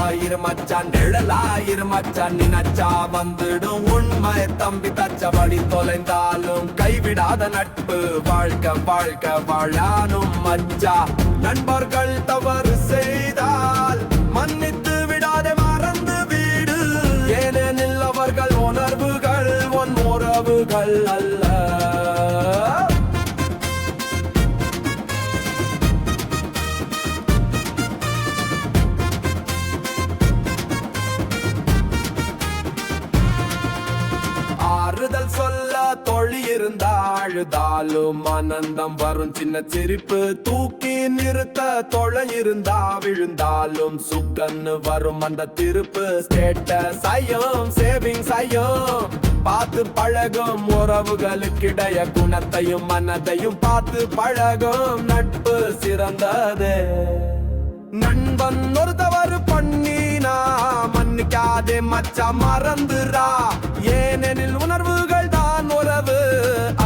நட்பாயிரு மச்சான் நிழலாயிரு மச்சான் நினைச்சா வந்துடும் உண்மை தம்பி தச்சபடி தொலைந்தாலும் கைவிடாத நட்பு வாழ்க்கை வாழ்க்கை வாழானும் மச்சா நண்பர்கள் தவறு செய்தால் மன்னித்து விடாதே மறந்து வீடு ஏனெனில் அவர்கள் உணர்வுகள் உன் உறவுகள் அல்ல ஆறுதல் சொல்ல தொழி இருந்தா அழுதாலும் ஆனந்தம் வரும் சின்ன சிரிப்பு தூக்கி நிறுத்த தொலை இருந்தா விழுந்தாலும் சுக்கன்னு வரும் அந்த திருப்பு ஸ்டேட்டஸ் ஐயம் சேவிங்ஸ் ஐயம் பார்த்து பழகும் உறவுகளுக்கிடைய குணத்தையும் மனதையும் பார்த்து பழகும் நட்பு சிறந்தது நண்பன் ஒரு தவறு பண்ணினா மன்னிக்காதே மச்சா மறந்துரா ஏனெனில் உணர்வுகள் தான் உறவு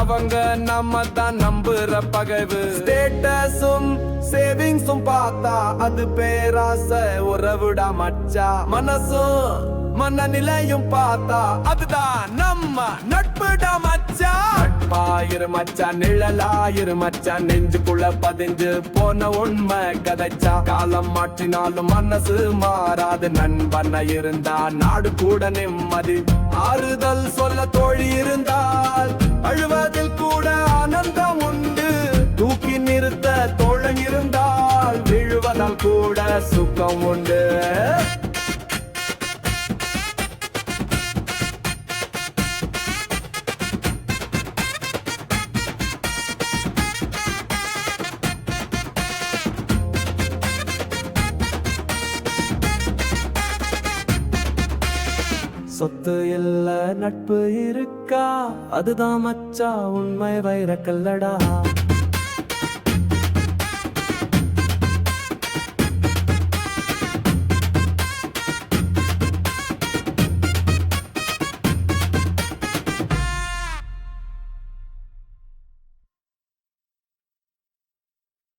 அவங்க நம்ம தான் நம்புற பகைவு ஸ்டேட்டஸும் சேவிங்ஸும் பார்த்தா அது பேராசை உறவுடா மச்சா மனசும் மனநிலையும் பார்த்தா அதுதான் நம்ம நட்புடா மச்சா நட்பாயிரு மச்சான் நிழலாயிரு மச்சான் நெஞ்சுக்குள்ள பதிஞ்சு போன உண்மை கதைச்சா காலம் மாற்றினாலும் மனசு மாறாது நண்பன இருந்தா நாடு கூட நிம்மதி ஆறுதல் சொல்ல தோழி இருந்தால் அழுவதில் கூட ஆனந்தம் உண்டு தூக்கி நிறுத்த தோழன் இருந்தால் விழுவதால் கூட சுகம் உண்டு சொத்து இல்ல நட்பு இருக்கா அதுதான் மச்சா உண்மை வைரக்கல்லடா